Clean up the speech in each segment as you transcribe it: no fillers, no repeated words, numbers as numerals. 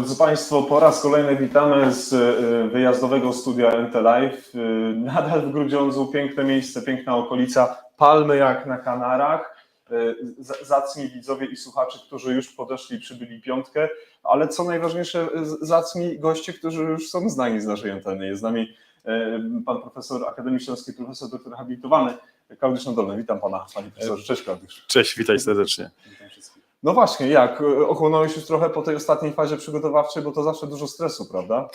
Drodzy Państwo, po raz kolejny witamy z wyjazdowego studia NT Live. Nadal w Grudziądzu, piękne miejsce, piękna okolica, palmy jak na Kanarach. Zacni widzowie i słuchacze, którzy już podeszli, przybyli piątkę, ale co najważniejsze, zacni goście, którzy już są znani z naszej anteny. Jest z nami pan profesor Akademii Śląskiej, profesor doktor habilitowany Klaudiusz Nadolny. Witam pana, panie profesorze. Cześć, Klaudiusz. Cześć, witaj serdecznie. Witam wszystkich. No właśnie, jak? Ochłonąłeś już trochę po tej ostatniej fazie przygotowawczej, bo to zawsze dużo stresu, prawda?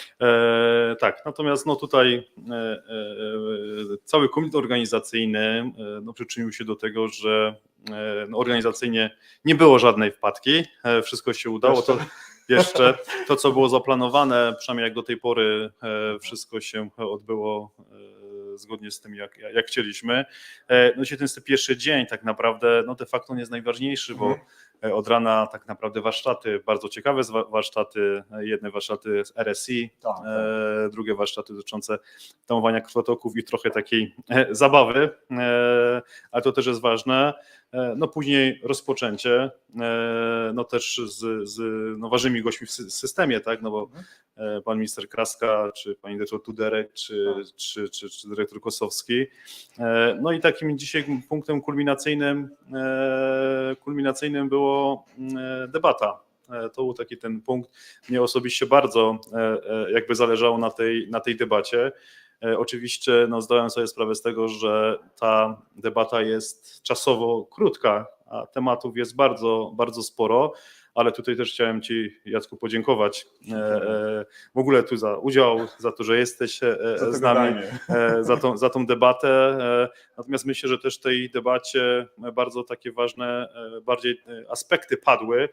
Tak, natomiast no tutaj cały komitet organizacyjny przyczynił się do tego, że organizacyjnie nie było żadnej wpadki, wszystko się udało. To jeszcze to, co było zaplanowane, przynajmniej jak do tej pory, wszystko się odbyło zgodnie z tym, jak chcieliśmy. No dzisiaj ten jest pierwszy dzień tak naprawdę, no de facto nie jest najważniejszy, bo od rana tak naprawdę warsztaty, bardzo ciekawe warsztaty, jedne warsztaty z RSI, drugie warsztaty dotyczące tamowania krwotoków i trochę takiej zabawy, ale to też jest ważne. No później rozpoczęcie, no też z ważnymi gośćmi w systemie, tak, no bo pan minister Kraska, czy pani dyrektor Tuderek, czy dyrektor Kosowski. No i takim dzisiaj punktem kulminacyjnym było debata. To był taki ten punkt, mnie osobiście bardzo jakby zależało na tej debacie. Oczywiście zdałem sobie sprawę z tego, że ta debata jest czasowo krótka, a tematów jest bardzo, bardzo sporo, ale tutaj też chciałem Ci, Jacku, podziękować w ogóle tu za udział, za to, że jesteś z nami, za tą debatę. Natomiast myślę, że też w tej debacie bardzo takie ważne bardziej aspekty padły,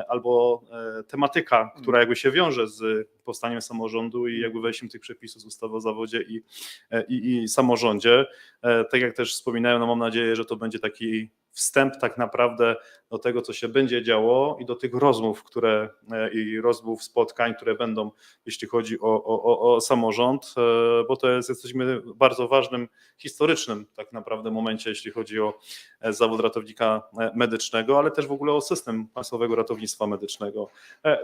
albo tematyka, która jakby się wiąże z powstaniem samorządu i jakby wejściem tych przepisów z ustawy o zawodzie i samorządzie. Tak jak też wspominałem, no mam nadzieję, że to będzie taki wstęp tak naprawdę do tego, co się będzie działo i do tych rozmów, spotkań, które będą, jeśli chodzi o samorząd, bo jesteśmy w bardzo ważnym, historycznym tak naprawdę momencie, jeśli chodzi o zawód ratownika medycznego, ale też w ogóle o system państwowego ratownictwa medycznego.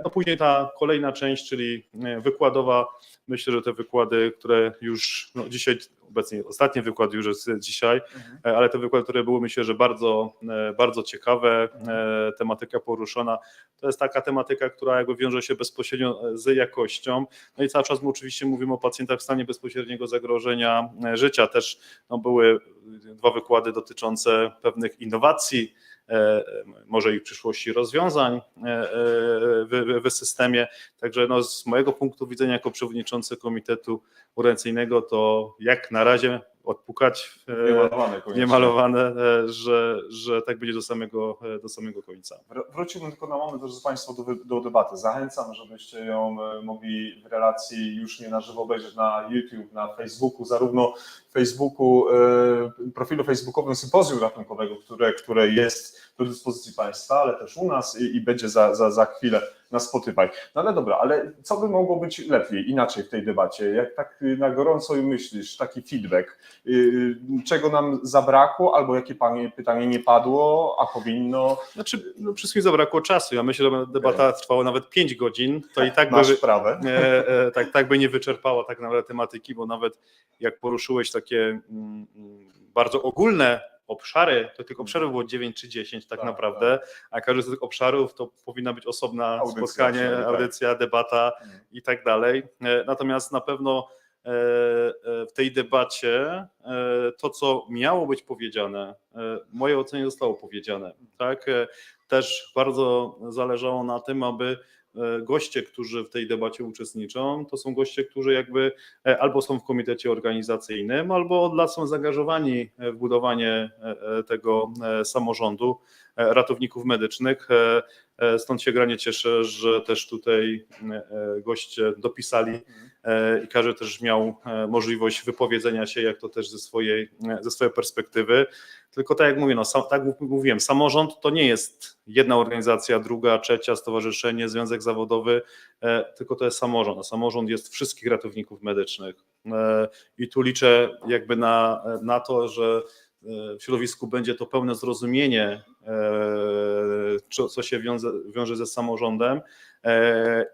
No później ta kolejna część, czyli wykładowa, myślę, że te wykłady, które już dzisiaj, obecnie ostatni wykład już jest dzisiaj, ale te wykłady, które były, myślę, że bardzo, bardzo ciekawe, tematyka poruszona, to jest taka tematyka, która jakby wiąże się bezpośrednio z jakością, no i cały czas my oczywiście mówimy o pacjentach w stanie bezpośredniego zagrożenia życia, też były dwa wykłady dotyczące pewnych innowacji, może i w przyszłości rozwiązań w systemie. Także z mojego punktu widzenia jako przewodniczący Komitetu Organizacyjnego to jak na razie odpukać niemalowane, że tak będzie do samego końca. Wrócimy tylko na moment, drodzy Państwo, do debaty. Zachęcam, żebyście ją mogli w relacji już nie na żywo obejrzeć na YouTube, na Facebooku, zarówno Facebooku, profilu facebookowym Sympozjum Ratunkowego, które jest do dyspozycji Państwa, ale też u nas i będzie za chwilę na Spotify. No ale dobra, ale co by mogło być lepiej, inaczej w tej debacie? Jak tak na gorąco myślisz, taki feedback, czego nam zabrakło albo jakie pytanie nie padło, a powinno? Znaczy, przede wszystkim zabrakło czasu. Ja myślę, że debata trwała nawet 5 godzin, to i tak masz sprawę. Tak by nie wyczerpała tak naprawdę tematyki, bo nawet jak poruszyłeś takie bardzo ogólne obszary, to tych obszarów było 9 czy 10 tak naprawdę, a każdy z tych obszarów to powinna być osobna spotkanie, audycja, debata i tak dalej. Natomiast na pewno w tej debacie to, co miało być powiedziane, w mojej ocenie zostało powiedziane. Tak? Też bardzo zależało na tym, aby goście, którzy w tej debacie uczestniczą, to są goście, którzy jakby albo są w komitecie organizacyjnym, albo od lat są zaangażowani w budowanie tego samorządu ratowników medycznych. Stąd się granie cieszę, że też tutaj goście dopisali i każdy też miał możliwość wypowiedzenia się, jak to też ze swojej perspektywy. Tylko tak jak mówię, tak jak mówiłem, samorząd to nie jest jedna organizacja, druga, trzecia, stowarzyszenie, związek zawodowy, tylko to jest samorząd. A samorząd jest wszystkich ratowników medycznych. I tu liczę jakby na to, że w środowisku będzie to pełne zrozumienie co się wiąże ze samorządem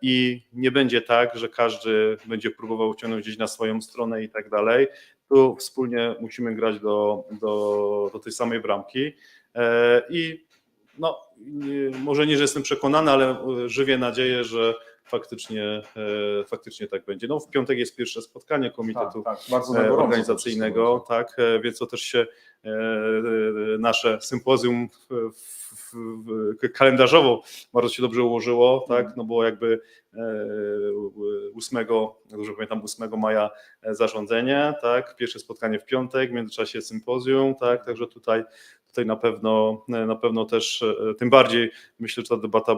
i nie będzie tak, że każdy będzie próbował ciągnąć gdzieś na swoją stronę i tak dalej. Tu wspólnie musimy grać do tej samej bramki i no, może nie, że jestem przekonany, ale żywię nadzieję, że faktycznie tak będzie. No, w piątek jest pierwsze spotkanie komitetu bardzo organizacyjnego, tak, więc to też się nasze sympozjum kalendarzowo bardzo się dobrze ułożyło, tak, no bo jakby 8, dobrze pamiętam, 8 maja zarządzenie, tak, pierwsze spotkanie w piątek, w międzyczasie sympozjum, tak, także tutaj na pewno też, tym bardziej myślę, że ta debata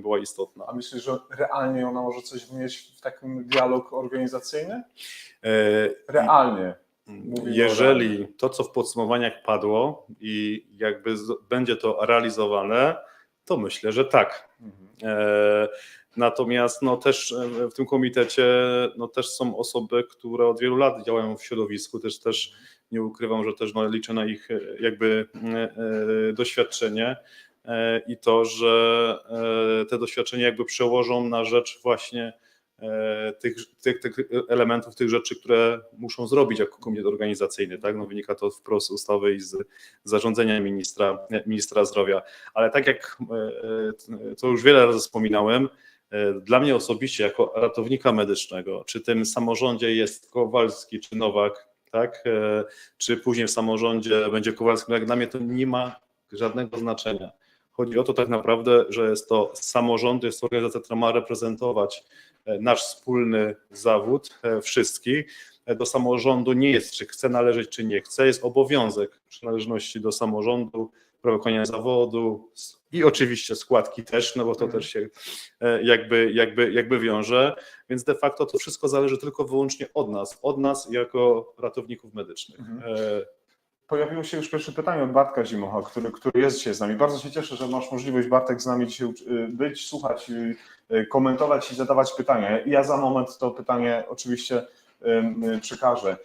była istotna. A myślisz, że realnie ona może coś wnieść w takim dialog organizacyjny? Realnie. Jeżeli to, co w podsumowaniach padło i jakby będzie to realizowane, to myślę, że tak. Natomiast no też w tym komitecie no też są osoby, które od wielu lat działają w środowisku, też nie ukrywam, że też no, liczę na ich jakby doświadczenie i to, że te doświadczenia jakby przełożą na rzecz właśnie tych elementów, tych rzeczy, które muszą zrobić jako komitet organizacyjny, tak? No, wynika to wprost z ustawy i z zarządzenia ministra zdrowia, ale tak jak to już wiele razy wspominałem, dla mnie osobiście jako ratownika medycznego, czy tym samorządzie jest Kowalski czy Nowak, tak? Czy później w samorządzie będzie Kowalski, jak dla mnie to nie ma żadnego znaczenia. Chodzi o to tak naprawdę, że jest to samorząd, jest to organizacja, która ma reprezentować nasz wspólny zawód wszystkich. Do samorządu nie jest, czy chce należeć, czy nie chce, jest obowiązek przynależności do samorządu, prawo wykonania zawodu i oczywiście składki też, no bo to też się jakby wiąże, więc de facto to wszystko zależy tylko wyłącznie od nas jako ratowników medycznych. Pojawiło się już pierwsze pytanie od Bartka Zimocha, który jest dzisiaj z nami. Bardzo się cieszę, że masz możliwość, Bartek, z nami dzisiaj być, słuchać, komentować i zadawać pytania. Ja za moment to pytanie oczywiście przekażę.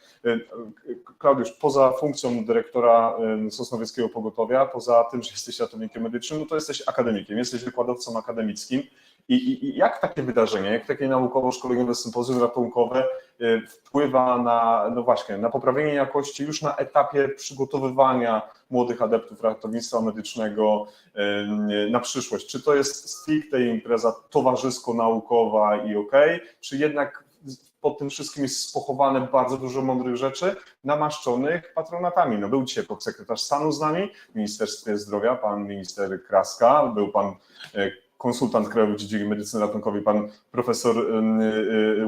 Klaudiusz, poza funkcją dyrektora Sosnowieckiego Pogotowia, poza tym, że jesteś ratownikiem medycznym, no to jesteś akademikiem, jesteś wykładowcą akademickim. I jak takie wydarzenie, jak takie naukowo-szkoleniowe sympozjum ratunkowe wpływa na, no właśnie, na poprawienie jakości już na etapie przygotowywania młodych adeptów ratownictwa medycznego na przyszłość? Czy to jest stricte impreza towarzysko-naukowa i czy jednak pod tym wszystkim jest pochowane bardzo dużo mądrych rzeczy, namaszczonych patronatami? No był dzisiaj podsekretarz stanu z nami w Ministerstwie Zdrowia, pan minister Kraska, był pan konsultant krajowy w dziedzinie medycyny ratunkowej, pan profesor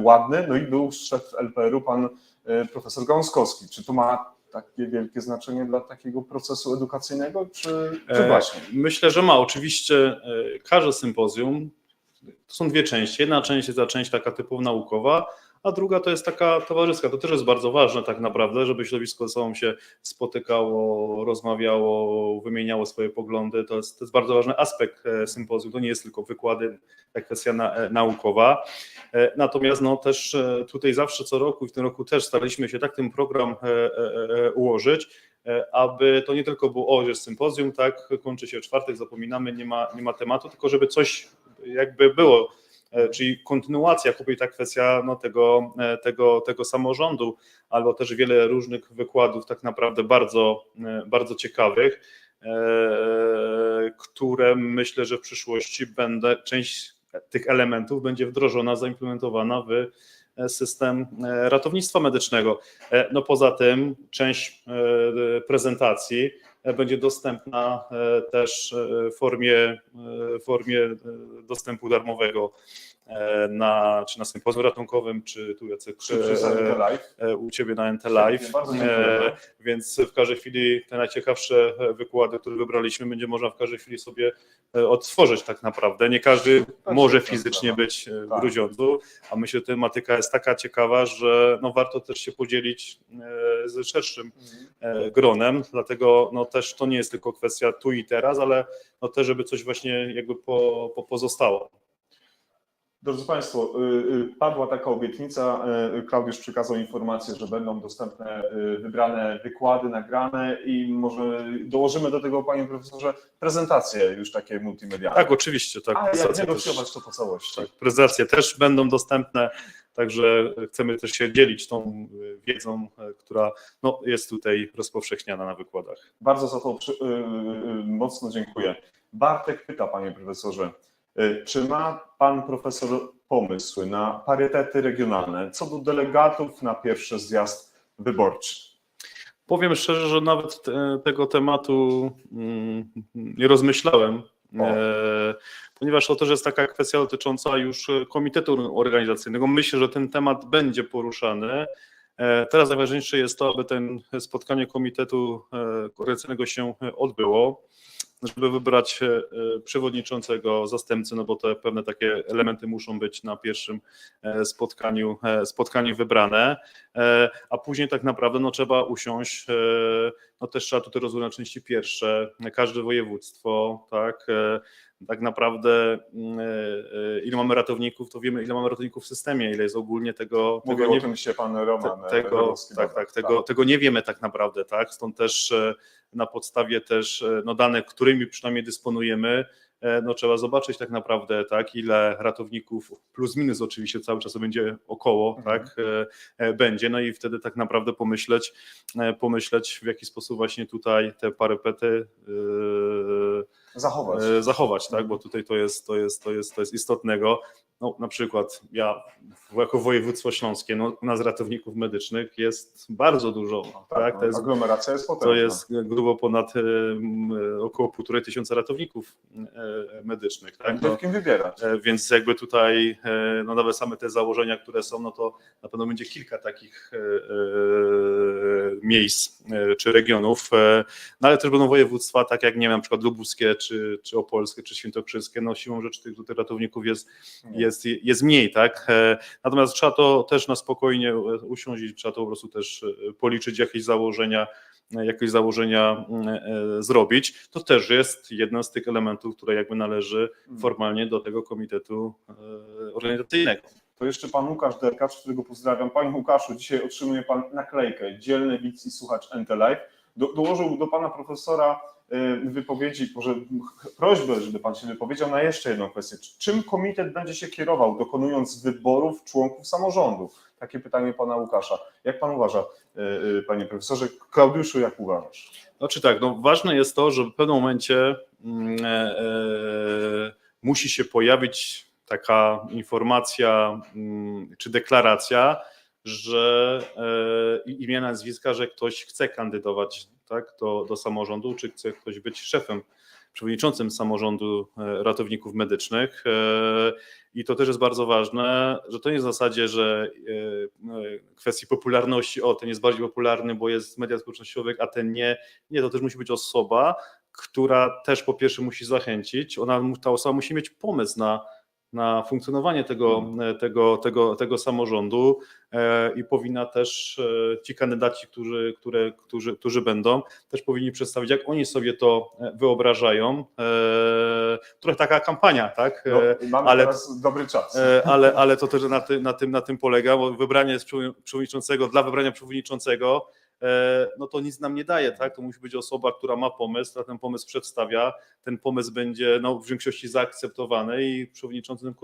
Ładny, no i był szef LPR-u, pan profesor Gąskowski. Czy to ma takie wielkie znaczenie dla takiego procesu edukacyjnego, czy właśnie? Myślę, że ma. Oczywiście każde sympozjum, to są dwie części. Jedna część jest ta część taka typowo naukowa, a druga to jest taka towarzyska. To też jest bardzo ważne tak naprawdę, żeby środowisko ze sobą się spotykało, rozmawiało, wymieniało swoje poglądy. To jest bardzo ważny aspekt sympozjum. To nie jest tylko wykłady, jak kwestia naukowa. Natomiast no, też tutaj zawsze co roku i w tym roku też staraliśmy się tak ten program ułożyć, aby to nie tylko było, że sympozjum, tak, kończy się w czwartek, zapominamy, nie ma tematu, tylko żeby coś jakby było, czyli kontynuacja, i ta kwestia no, tego samorządu, albo też wiele różnych wykładów tak naprawdę bardzo ciekawych, które myślę, że w przyszłości część tych elementów będzie wdrożona, zaimplementowana w system ratownictwa medycznego. No poza tym część prezentacji będzie dostępna też w formie dostępu darmowego czy na sympozjum ratunkowym, czy tu Jacek, u Ciebie na NT Live. Więc w każdej chwili te najciekawsze wykłady, które wybraliśmy, będzie można w każdej chwili sobie odtworzyć tak naprawdę. Nie każdy może fizycznie być w Grudziądzu, a myślę, że tematyka jest taka ciekawa, że no warto też się podzielić z szerszym gronem, dlatego no też to nie jest tylko kwestia tu i teraz, ale no też, żeby coś właśnie jakby pozostało. Drodzy Państwo, padła taka obietnica, Klaudiusz przekazał informację, że będą dostępne wybrane wykłady, nagrane i może dołożymy do tego, panie profesorze, prezentacje już takie multimedialne. Tak, oczywiście. Tak, A jak negocjować to po całości? Tak, prezentacje też będą dostępne, także chcemy też się dzielić tą wiedzą, która no, jest tutaj rozpowszechniana na wykładach. Bardzo za to mocno dziękuję. Bartek pyta, panie profesorze, czy ma pan profesor pomysły na parytety regionalne co do delegatów na pierwszy zjazd wyborczy? Powiem szczerze, że nawet tego tematu nie rozmyślałem, ponieważ to też jest taka kwestia dotycząca już komitetu organizacyjnego. Myślę, że ten temat będzie poruszany. Teraz najważniejsze jest to, aby to spotkanie komitetu organizacyjnego się odbyło, żeby wybrać przewodniczącego, zastępcę, no bo te pewne takie elementy muszą być na pierwszym spotkaniu wybrane, a później tak naprawdę no, trzeba usiąść, no też trzeba tutaj rozwiązać części pierwsze, każde województwo, tak naprawdę ile mamy ratowników, to wiemy ile mamy ratowników w systemie, ile jest ogólnie tego. Mówił o tym się pan Roman. Tego nie wiemy tak naprawdę, tak? Stąd też na podstawie też no, danych, którymi przynajmniej dysponujemy, no, trzeba zobaczyć tak naprawdę, tak, ile ratowników, plus minus oczywiście cały czas będzie około, tak, będzie, no i wtedy tak naprawdę pomyśleć w jaki sposób właśnie tutaj te parypety zachować, tak, bo tutaj to jest istotnego. No, na przykład ja jako województwo śląskie, no, u nas ratowników medycznych jest bardzo dużo. Tak? To jest, aglomeracja jest potężna. To jest grubo ponad około 1500 ratowników medycznych. Tak? Będzie w kim wybierać. Więc jakby tutaj no, nawet same te założenia, które są, no to na pewno będzie kilka takich miejsc czy regionów, no ale też będą województwa, tak jak nie wiem, na przykład lubuskie, czy opolskie, czy świętokrzyskie, no siłą rzeczy tych tutaj ratowników jest mniej, tak? Natomiast trzeba to też na spokojnie usiąść i trzeba to po prostu też policzyć, jakieś założenia zrobić. To też jest jeden z tych elementów, które jakby należy formalnie do tego komitetu organizacyjnego. To jeszcze pan Łukasz Derkacz, którego pozdrawiam. Panie Łukaszu, dzisiaj otrzymuje pan naklejkę Dzielny widz i słuchacz NTLive. Dołożył do pana profesora wypowiedzi, może prośbę, żeby pan się wypowiedział na jeszcze jedną kwestię. Czym komitet będzie się kierował, dokonując wyborów członków samorządu? Takie pytanie pana Łukasza. Jak pan uważa, panie profesorze? Klaudiuszu, jak uważasz? Znaczy tak, no ważne jest to, że w pewnym momencie musi się pojawić taka informacja czy deklaracja, że imię, nazwiska, że ktoś chce kandydować, tak, do samorządu, czy chce ktoś być szefem, przewodniczącym samorządu ratowników medycznych. I to też jest bardzo ważne, że to nie jest w zasadzie, że kwestii popularności, ten jest bardziej popularny, bo jest w mediach społecznościowych, a ten nie. Nie, to też musi być osoba, która też po pierwsze musi zachęcić, ta osoba musi mieć pomysł na funkcjonowanie tego samorządu i powinna też, ci kandydaci, którzy będą, też powinni przedstawić, jak oni sobie to wyobrażają. Trochę taka kampania, tak? No, mamy teraz dobry czas. Ale to też na tym polega, bo wybranie przewodniczącego dla wybrania przewodniczącego, no to nic nam nie daje, tak? To musi być osoba, która ma pomysł, która ten pomysł przedstawia, ten pomysł będzie no, w większości zaakceptowany i przewodniczącym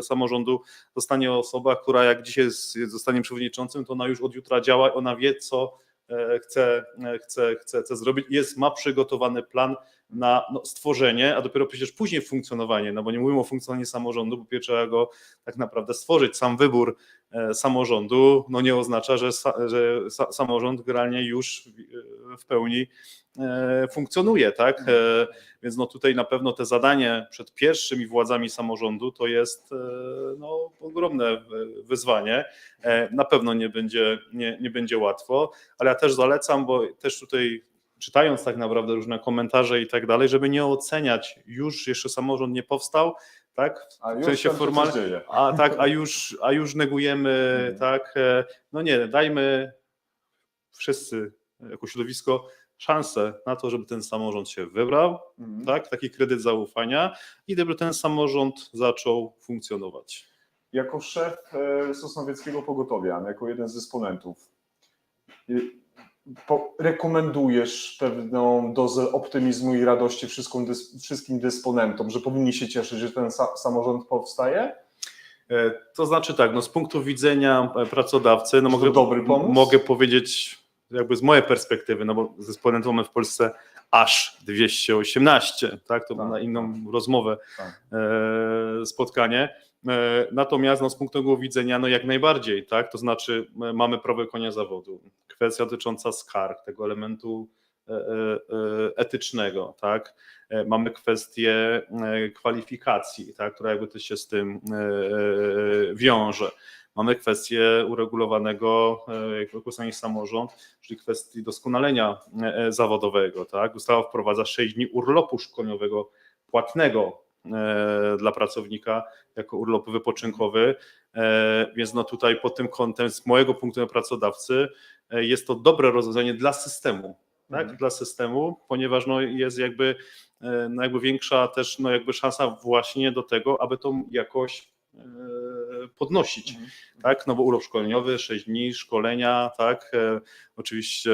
samorządu zostanie osoba, która jak dzisiaj zostanie przewodniczącym, to ona już od jutra działa, ona wie, co chce zrobić, ma przygotowany plan na stworzenie, a dopiero przecież później funkcjonowanie, no bo nie mówimy o funkcjonowaniu samorządu, bo pierwsze trzeba go tak naprawdę stworzyć. Sam wybór samorządu no nie oznacza, że samorząd generalnie już w pełni funkcjonuje, tak? Więc no tutaj na pewno te zadanie przed pierwszymi władzami samorządu to jest no, ogromne wyzwanie. Na pewno nie będzie łatwo, ale ja też zalecam, bo też tutaj czytając tak naprawdę różne komentarze i tak dalej, żeby nie oceniać, już jeszcze samorząd nie powstał, tak? W sensie formalnie, a już negujemy, tak? No nie, dajmy wszyscy jako środowisko szansę na to, żeby ten samorząd się wybrał, tak? Taki kredyt zaufania i żeby ten samorząd zaczął funkcjonować. jako szef Sosnowieckiego Pogotowia, jako jeden z dysponentów, rekomendujesz pewną dozę optymizmu i radości wszystkim dysponentom, że powinni się cieszyć, że ten samorząd powstaje? To znaczy tak, no z punktu widzenia pracodawcy, no dobry pomysł? mogę powiedzieć jakby z mojej perspektywy, no bo dysponentów mamy w Polsce aż 218, tak, to na inną rozmowę spotkanie. Natomiast no, z punktu widzenia no jak najbardziej, tak, to znaczy mamy prawo wykonania zawodu, kwestia dotycząca skarg, tego elementu etycznego, tak, mamy kwestię kwalifikacji, tak, która jakby też się z tym wiąże. Mamy kwestię uregulowanego, jak określenie samorząd, czyli kwestii doskonalenia zawodowego, tak. Ustawa wprowadza 6 dni urlopu szkoleniowego płatnego dla pracownika jako urlop wypoczynkowy, więc no tutaj pod tym kątem z mojego punktu widzenia pracodawcy jest to dobre rozwiązanie dla systemu, tak? Dla systemu, ponieważ no jest jakby większa też no jakby szansa właśnie do tego, aby tą jakość podnosić, tak, no bo urlop szkoleniowy, 6 dni szkolenia, tak, oczywiście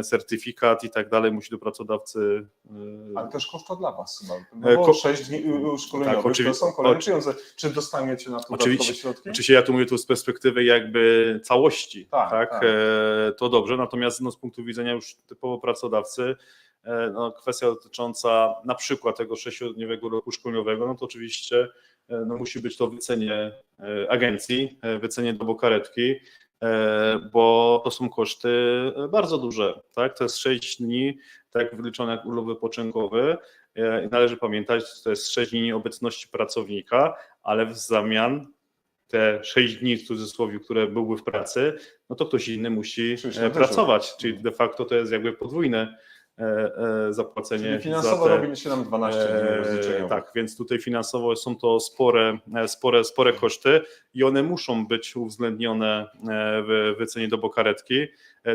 certyfikat i tak dalej musi do pracodawcy. Ale też koszta dla was chyba, no bo 6 dni szkoleniowych tak, to są kolejne pieniądze. Czy dostaniecie na to dodatkowe środki? Oczywiście ja tu mówię z perspektywy jakby całości, tak. To dobrze, natomiast no, z punktu widzenia już typowo pracodawcy, no, kwestia dotycząca na przykład tego 6-dniowego roku szkoleniowego, no to oczywiście no, musi być to wycenie agencji, wycenie do karetki, bo to są koszty bardzo duże. Tak? To jest 6 dni, tak wyliczone jak urlop wypoczynkowy. Należy pamiętać, że to jest 6 dni obecności pracownika, ale w zamian te 6 dni w cudzysłowie, które były w pracy, no to ktoś inny musi pracować, czyli de facto to jest jakby podwójne zapłacenie. Czyli finansowo robi się nam 12 dni rozliczeniowych. Tak, więc tutaj finansowo są to spore koszty i one muszą być uwzględnione w wycenie do karetki.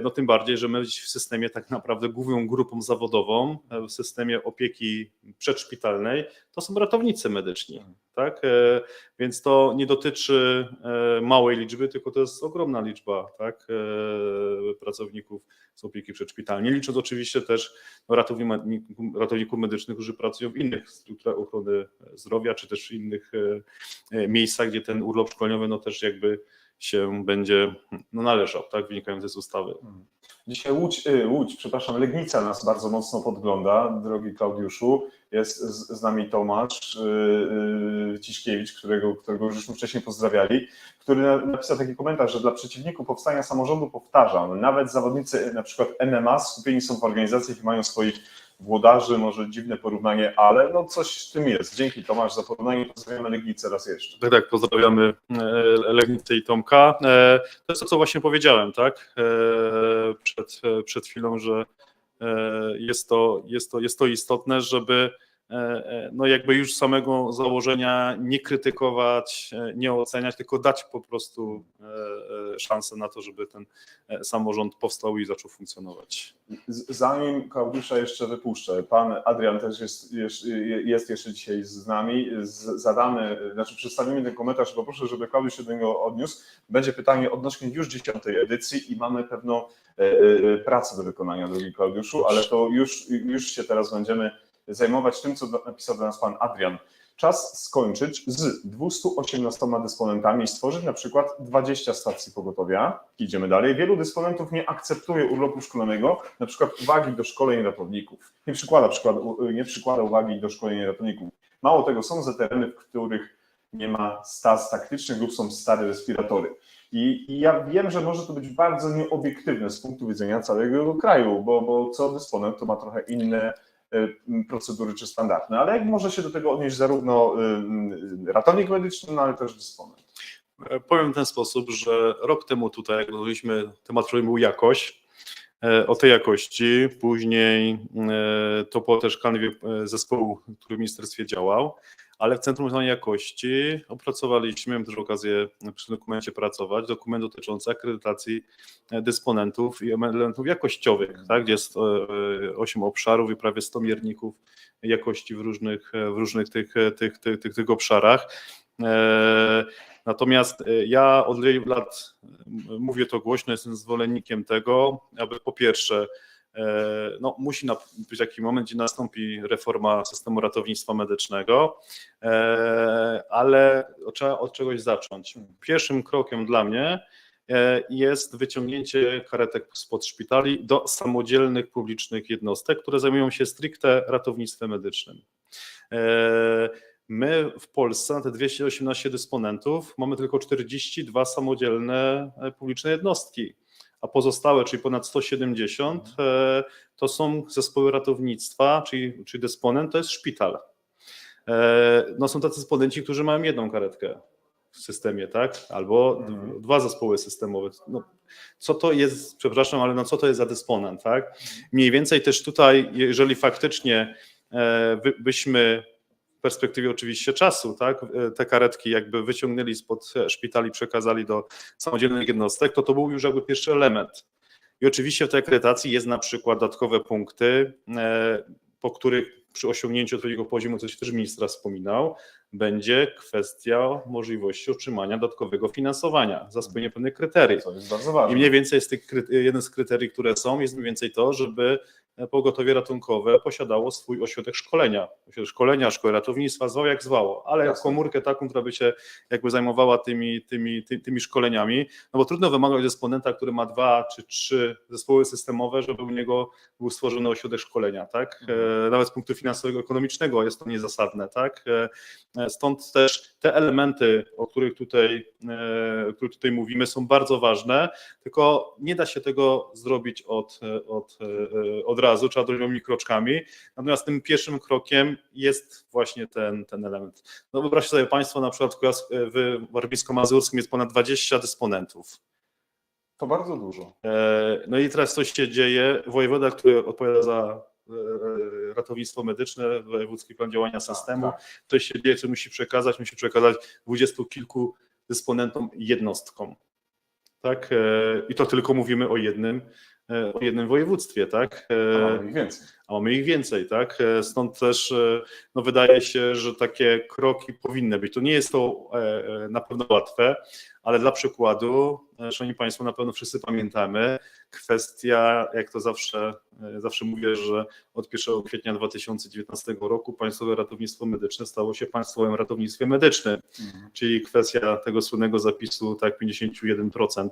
No tym bardziej, że my w systemie tak naprawdę główną grupą zawodową w systemie opieki przedszpitalnej to są ratownicy medyczni, tak? Więc to nie dotyczy małej liczby, tylko to jest ogromna liczba, tak? Pracowników z opieki przedszpitalnej, licząc oczywiście też ratowników medycznych, którzy pracują w innych strukturach ochrony zdrowia, czy też w innych miejscach, gdzie ten urlop szkoleniowy no też jakby się będzie należał, tak, wynikający z ustawy. Dzisiaj Legnica nas bardzo mocno podgląda, drogi Klaudiuszu. Jest z nami Tomasz Ciśkiewicz, którego już wcześniej pozdrawiali, który napisał taki komentarz, że dla przeciwników powstania samorządu, powtarzam, nawet zawodnicy na przykład MMA skupieni są w organizacjach i mają swoich włodarzy, może dziwne porównanie, ale no coś w tym jest. Dzięki Tomasz za porównanie, pozdrawiamy Legnicę raz jeszcze. Tak, pozdrawiamy Legnicę i Tomka. To jest to, co właśnie powiedziałem, tak, przed chwilą, że jest to istotne, żeby no jakby już samego założenia nie krytykować, nie oceniać, tylko dać po prostu szansę na to, żeby ten samorząd powstał i zaczął funkcjonować. Zanim Klaudiusza jeszcze wypuszczę, pan Adrian też jest jeszcze dzisiaj z nami. Przedstawimy ten komentarz, poproszę, żeby Klaudiusz się do niego odniósł. Będzie pytanie odnośnie już 10. edycji i mamy pewną pracę do wykonania, drogi Klaudiuszu, ale to już się teraz będziemy zajmować tym, co napisał do nas pan Adrian. Czas skończyć z 218 dysponentami i stworzyć na przykład 20 stacji pogotowia. Idziemy dalej. Wielu dysponentów nie akceptuje urlopu szkolnego, na przykład uwagi do szkoleń ratowników. Nie przykłada uwagi do szkoleń ratowników. Mało tego, są tereny, w których nie ma staz taktycznych lub są stare respiratory. I ja wiem, że może to być bardzo nieobiektywne z punktu widzenia całego kraju, bo co dysponent to ma trochę inne procedury czy standardne, ale jak może się do tego odnieść zarówno ratownik medyczny, no ale też dysponent? Powiem w ten sposób, że rok temu tutaj, jak rozmawialiśmy, temat, który był jakość, o tej jakości, później to było też kanwie zespołu, który w ministerstwie działał, ale w Centrum Uznawania Jakości opracowaliśmy, miałem też okazję przy dokumencie pracować, dokument dotyczący akredytacji dysponentów i elementów jakościowych, tak, gdzie jest 8 obszarów i prawie 100 mierników jakości w różnych tych obszarach. Natomiast ja od wielu lat mówię to głośno, jestem zwolennikiem tego, aby po pierwsze no, musi być taki moment, gdzie nastąpi reforma systemu ratownictwa medycznego, ale trzeba od czegoś zacząć. Pierwszym krokiem dla mnie jest wyciągnięcie karetek spod szpitali do samodzielnych publicznych jednostek, które zajmują się stricte ratownictwem medycznym. My w Polsce na te 218 dysponentów mamy tylko 42 samodzielne publiczne jednostki, a pozostałe, czyli ponad 170, to są zespoły ratownictwa, czyli dysponent to jest szpital. No są tacy dysponenci, którzy mają jedną karetkę w systemie, tak? Albo dwa zespoły systemowe. No, co to jest, przepraszam, ale no co to jest za dysponent, tak? Mniej więcej też tutaj, jeżeli faktycznie byśmy w perspektywie oczywiście czasu, tak, te karetki jakby wyciągnęli spod szpitali, przekazali do samodzielnych jednostek, to był już jakby pierwszy element. I oczywiście w tej akredytacji jest na przykład dodatkowe punkty, po których przy osiągnięciu odpowiedniego poziomu, co się też ministra wspominał, będzie kwestia możliwości otrzymania dodatkowego finansowania za spełnienie pewnych kryteriów. To jest bardzo ważne. I mniej więcej jeden z kryteriów, które są, jest mniej więcej to, żeby pogotowie ratunkowe posiadało swój ośrodek szkolenia. Ośrodek szkolenia, szkoły ratownictwa, zwało jak zwało, ale Jasne. komórkę taką, która by się jakby zajmowała tymi szkoleniami, no bo trudno wymagać dysponenta, który ma 2 czy 3 zespoły systemowe, żeby u niego był stworzony ośrodek szkolenia, tak? Nawet z punktu finansowego, ekonomicznego jest to niezasadne, tak? Stąd też te elementy, o których tutaj mówimy, są bardzo ważne, tylko nie da się tego zrobić od razu, trzeba dojść małymi kroczkami. Natomiast tym pierwszym krokiem jest właśnie ten element. No wyobraźcie sobie Państwo, na przykład w Warmińsko-Mazurskim jest ponad 20 dysponentów. To bardzo dużo. No i teraz coś się dzieje. Wojewoda, który odpowiada za ratownictwo medyczne, wojewódzki plan działania systemu, coś się dzieje, co musi przekazać 20 kilku dysponentom, jednostkom. Tak? I to tylko mówimy o jednym województwie, tak? A mamy ich więcej. A mamy ich więcej, tak? Stąd też no, wydaje się, że takie kroki powinny być. To nie jest to na pewno łatwe, ale dla przykładu, szanowni Państwo, na pewno wszyscy pamiętamy, kwestia, jak to zawsze mówię, że od 1 kwietnia 2019 roku Państwowe Ratownictwo Medyczne stało się Państwowym Ratownictwem Medycznym, czyli kwestia tego słynnego zapisu, tak, 51%,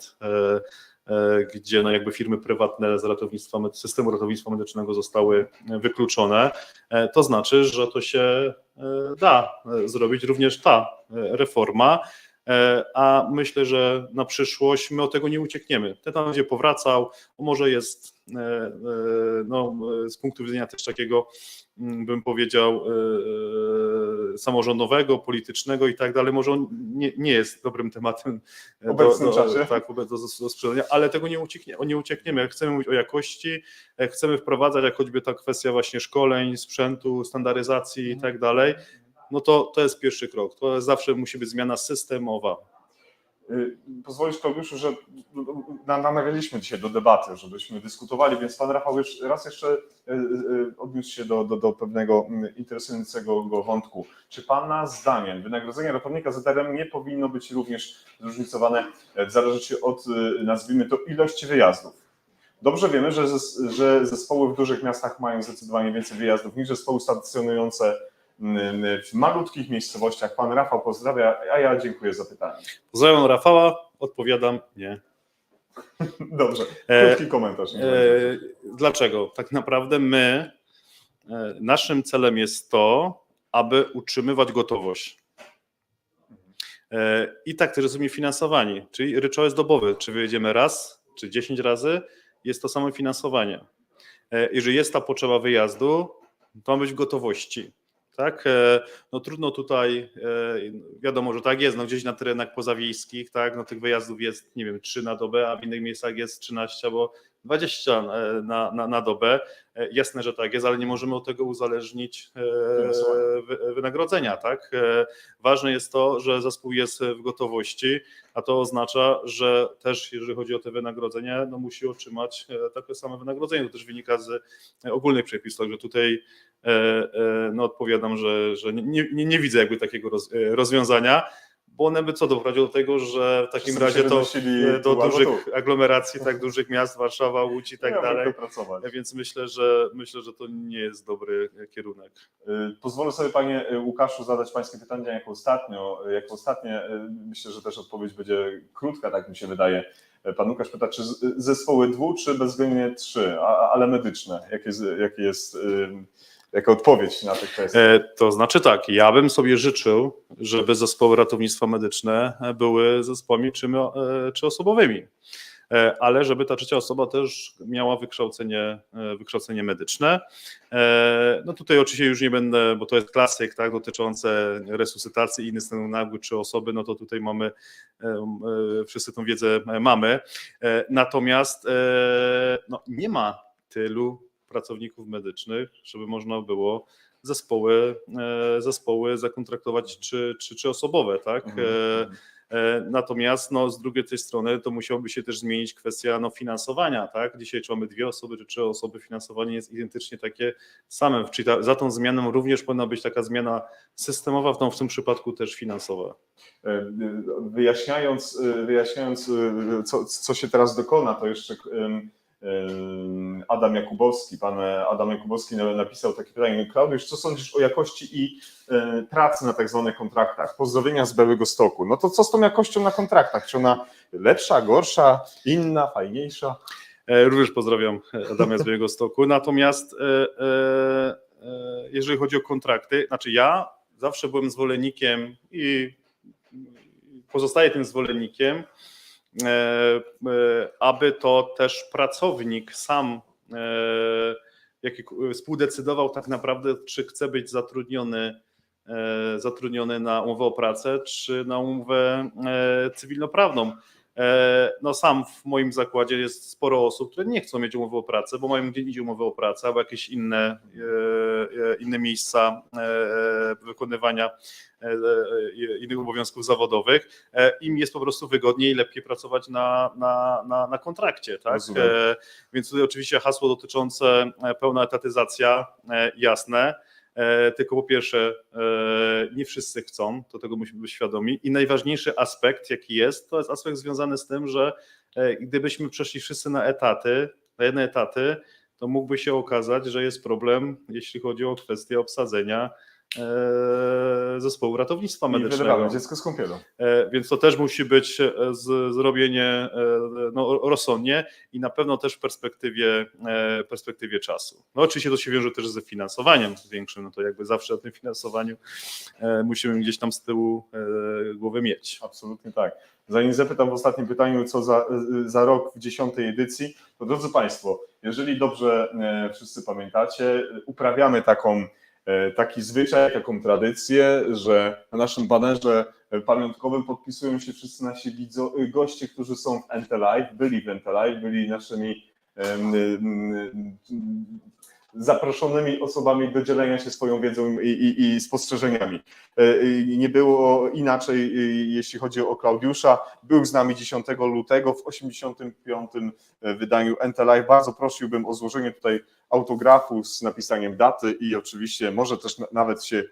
gdzie no jakby firmy prywatne z systemu ratownictwa medycznego zostały wykluczone. To znaczy, że to się da zrobić, również ta reforma, a myślę, że na przyszłość my od tego nie uciekniemy. Ten temat będzie powracał, może jest no, z punktu widzenia też takiego, bym powiedział, samorządowego, politycznego i tak dalej, może on nie jest dobrym tematem w obecnym czasie. Tak, do sprzedania, ale tego nie uciekniemy. Jak chcemy mówić o jakości, jak chcemy wprowadzać, jak choćby ta kwestia właśnie szkoleń, sprzętu, standaryzacji i tak dalej, no to jest pierwszy krok. To zawsze musi być zmiana systemowa. Pozwolisz, Klaudiuszu, że namawialiśmy dzisiaj do debaty, żebyśmy dyskutowali, więc pan Rafał raz jeszcze odniósł się do pewnego interesującego go wątku. Czy pana zdaniem wynagrodzenie ratownika ZRM nie powinno być również zróżnicowane w zależności od, nazwijmy to, ilości wyjazdów? Dobrze wiemy, że zespoły w dużych miastach mają zdecydowanie więcej wyjazdów niż zespoły stacjonujące w malutkich miejscowościach. Pan Rafał pozdrawia, a ja dziękuję za pytanie. Pozdrawiam Rafała, odpowiadam nie. Dobrze, krótki komentarz. Dlaczego? Tak naprawdę naszym celem jest to, aby utrzymywać gotowość. I tak też jesteśmy finansowani, czyli ryczałt dobowy, czy wyjedziemy raz, czy 10 razy, jest to samo finansowanie. Jeżeli jest ta potrzeba wyjazdu, to ma być w gotowości. Tak? No trudno tutaj, wiadomo, że tak jest, no gdzieś na terenach pozawiejskich, tak, no tych wyjazdów jest, nie wiem, 3 na dobę, a w innych miejscach jest 13 albo 20 na dobę. Jasne, że tak jest, ale nie możemy od tego uzależnić wynagrodzenia, tak? Ważne jest to, że zespół jest w gotowości, a to oznacza, że też jeżeli chodzi o te wynagrodzenia, no musi otrzymać takie same wynagrodzenie. To też wynika z ogólnych przepisów, także tutaj no odpowiadam, że nie widzę jakby takiego rozwiązania. bo one by doprowadziło do tego, że w takim Wszyscy by razie się to wynosili do tu albo dużych tu. aglomeracji, tak dużych miast, Warszawa, Łódź i tak Ja dalej. mogę pracować. Więc myślę, że to nie jest dobry kierunek. Pozwolę sobie, panie Łukaszu, zadać pańskie pytania jako ostatnie. Myślę, że też odpowiedź będzie krótka, tak mi się wydaje. Pan Łukasz pyta, czy zespoły czy bezwzględnie 3, ale medyczne? Jaka odpowiedź na te kwestie? To znaczy tak, ja bym sobie życzył, żeby zespoły ratownictwa medyczne były zespołami trzyosobowymi, ale żeby ta trzecia osoba też miała wykształcenie medyczne. No tutaj oczywiście już nie będę, bo to jest klasyk, tak, dotyczące resuscytacji i innych stanów nagłych 3 osoby, no to tutaj mamy, wszyscy tą wiedzę mamy, natomiast no, nie ma tylu pracowników medycznych, żeby można było zespoły zakontraktować trzyosobowe, tak? Natomiast no, z drugiej tej strony to musiałoby się też zmienić kwestia finansowania, tak? Dzisiaj czy mamy 2 osoby czy 3 osoby, finansowanie jest identycznie takie same, czyli za tą zmianą również powinna być taka zmiana systemowa, w tym przypadku też finansowa. Wyjaśniając co się teraz dokona, to jeszcze Adam Jakubowski napisał takie pytanie: Klaudiusz, co sądzisz o jakości i pracy na tak zwanych kontraktach? Pozdrowienia z Białegostoku. No to co z tą jakością na kontraktach? Czy ona lepsza, gorsza, inna, fajniejsza? Również pozdrawiam Adama z Białegostoku. Natomiast jeżeli chodzi o kontrakty, znaczy ja zawsze byłem zwolennikiem i pozostaję tym zwolennikiem, aby to też pracownik sam współdecydował tak naprawdę, czy chce być zatrudniony na umowę o pracę, czy na umowę cywilnoprawną. No sam w moim zakładzie jest sporo osób, które nie chcą mieć umowy o pracę, bo mają gdzie indziej umowę o pracę, albo jakieś inne miejsca wykonywania innych obowiązków zawodowych. Im jest po prostu wygodniej i lepiej pracować na kontrakcie. Tak? Więc tutaj oczywiście hasło dotyczące pełna etatyzacja, jasne. Tylko po pierwsze nie wszyscy chcą, do tego musimy być świadomi i najważniejszy aspekt jaki jest, to jest aspekt związany z tym, że gdybyśmy przeszli wszyscy na jedne etaty, to mógłby się okazać, że jest problem, jeśli chodzi o kwestię obsadzenia zespołu ratownictwa medycznego. I wydawamy dziecko z kąpielą. Więc to też musi być zrobienie rozsądnie i na pewno też w perspektywie czasu. No oczywiście to się wiąże też ze finansowaniem większym, no to jakby zawsze o tym finansowaniu musimy gdzieś tam z tyłu głowy mieć. Absolutnie tak. Zanim zapytam w ostatnim pytaniu, co za rok w 10. edycji, to drodzy Państwo, jeżeli dobrze wszyscy pamiętacie, uprawiamy taki zwyczaj, taką tradycję, że na naszym banerze pamiątkowym podpisują się wszyscy nasi goście, którzy są w Entelive, byli w Entelive, byli naszymi zaproszonymi osobami do dzielenia się swoją wiedzą i spostrzeżeniami. Nie było inaczej, jeśli chodzi o Klaudiusza. Był z nami 10 lutego w 85. wydaniu Entelive. Bardzo prosiłbym o złożenie tutaj autografu z napisaniem daty i oczywiście może też nawet się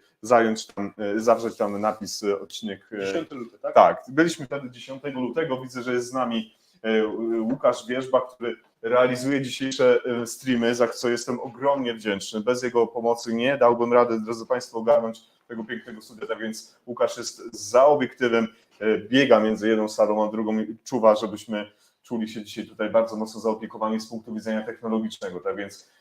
zawrzeć tam napis odcinek. 10 luty, tak? Tak, byliśmy wtedy 10 lutego. Widzę, że jest z nami Łukasz Wierzba, który realizuje dzisiejsze streamy, za co jestem ogromnie wdzięczny. Bez jego pomocy nie dałbym rady, drodzy Państwo, ogarnąć tego pięknego studia, tak więc Łukasz jest za obiektywem, biega między jedną salą a drugą i czuwa, żebyśmy czuli się dzisiaj tutaj bardzo mocno zaopiekowani z punktu widzenia technologicznego, tak więc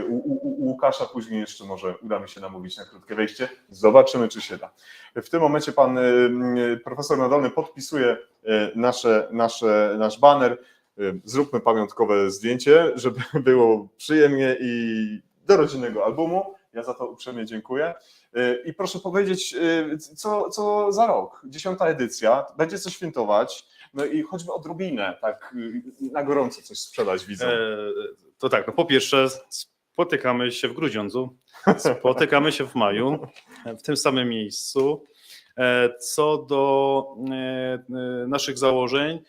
u Łukasza później jeszcze może uda mi się namówić na krótkie wejście. Zobaczymy, czy się da. W tym momencie pan profesor Nadolny podpisuje nasz baner. Zróbmy pamiątkowe zdjęcie, żeby było przyjemnie i do rodzinnego albumu. Ja za to uprzejmie dziękuję. I proszę powiedzieć, co za rok, 10. edycja, będzie coś świętować, no i choćby odrobinę, tak na gorąco coś sprzedać widzom. To tak, no po pierwsze spotykamy się w Grudziądzu, spotykamy się w maju, w tym samym miejscu. Co do naszych założeń,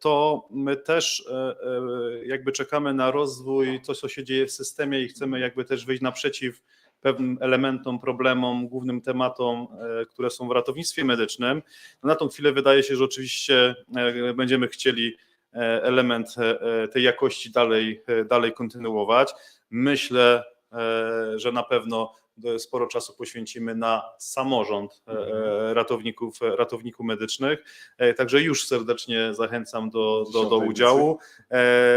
to my też jakby czekamy na rozwój, to co się dzieje w systemie i chcemy jakby też wyjść naprzeciw pewnym elementom, problemom, głównym tematom, które są w ratownictwie medycznym. Na tą chwilę wydaje się, że oczywiście będziemy chcieli element tej jakości dalej kontynuować. Myślę, że na pewno sporo czasu poświęcimy na samorząd ratowników medycznych, także już serdecznie zachęcam do udziału.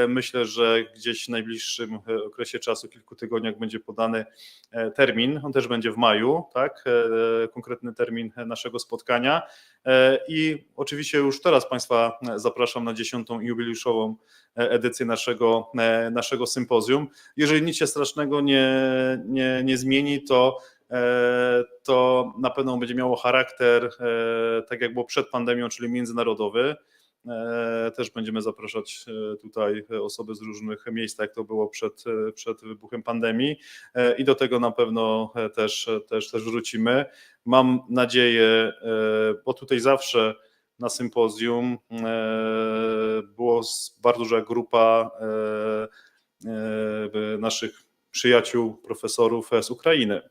Myślę, że gdzieś w najbliższym okresie czasu, kilku tygodniach będzie podany termin, on też będzie w maju, tak, konkretny termin naszego spotkania i oczywiście już teraz Państwa zapraszam na 10. jubileuszową edycję naszego sympozjum. Jeżeli nic się strasznego nie zmieni, to na pewno będzie miało charakter, tak jak było przed pandemią, czyli międzynarodowy. Też będziemy zapraszać tutaj osoby z różnych miejsc, jak to było przed wybuchem pandemii i do tego na pewno też wrócimy. Mam nadzieję, bo tutaj zawsze na sympozjum była bardzo duża grupa naszych przyjaciół, profesorów z Ukrainy,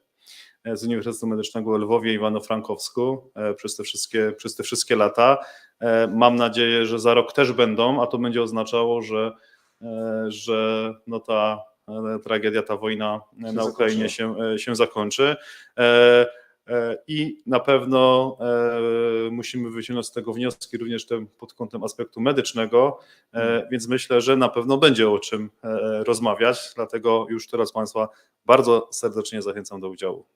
z Uniwersytetu Medycznego w Lwowie, Iwano-Frankowsku przez te wszystkie lata. Mam nadzieję, że za rok też będą, a to będzie oznaczało, że no ta tragedia, ta wojna na Ukrainie się zakończy. I na pewno musimy wyciągnąć z tego wnioski również pod kątem aspektu medycznego, więc myślę, że na pewno będzie o czym rozmawiać, dlatego już teraz Państwa bardzo serdecznie zachęcam do udziału.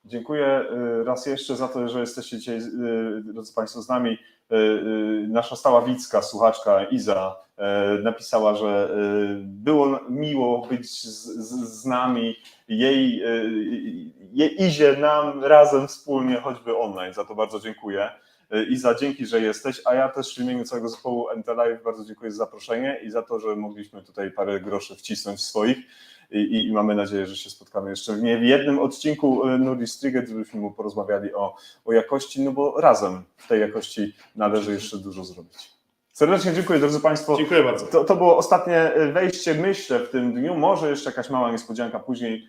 Dziękuję raz jeszcze za to, że jesteście dzisiaj, drodzy Państwo, z nami. Nasza stała widzka, słuchaczka Iza napisała, że było miło być z nami, Izie, nam razem wspólnie, choćby online. Za to bardzo dziękuję. Iza, dzięki, że jesteś, a ja też w imieniu całego zespołu MTLive bardzo dziękuję za zaproszenie i za to, że mogliśmy tutaj parę groszy wcisnąć swoich. I mamy nadzieję, że się spotkamy jeszcze nie w jednym odcinku Nordic Trigger, żebyśmy porozmawiali o jakości, no bo razem w tej jakości należy jeszcze dużo zrobić. Serdecznie dziękuję, drodzy Państwo. Dziękuję bardzo. To było ostatnie wejście, myślę, w tym dniu. Może jeszcze jakaś mała niespodzianka później,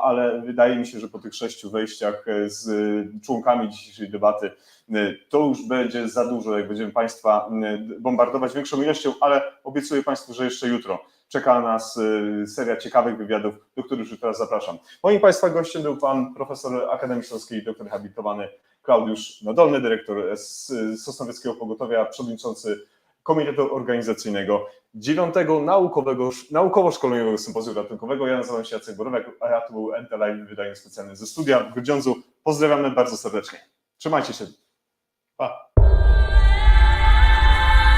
ale wydaje mi się, że po tych 6 wejściach z członkami dzisiejszej debaty to już będzie za dużo, jak będziemy Państwa bombardować większą ilością, ale obiecuję Państwu, że jeszcze jutro czeka nas seria ciekawych wywiadów, do których już teraz zapraszam. Moim Państwa gościem był pan profesor Akademii Śląskiej, doktor habilitowany Klaudiusz Nadolny, dyrektor Sosnowieckiego Pogotowia, przewodniczący Komitetu Organizacyjnego 9. Naukowo-Szkoleniowego Sympozjum Ratunkowego. Ja nazywam się Jacek Borowiak, a to był MTLive, wydanie specjalne ze studia w Grudziądzu. Pozdrawiamy bardzo serdecznie. Trzymajcie się. Pa.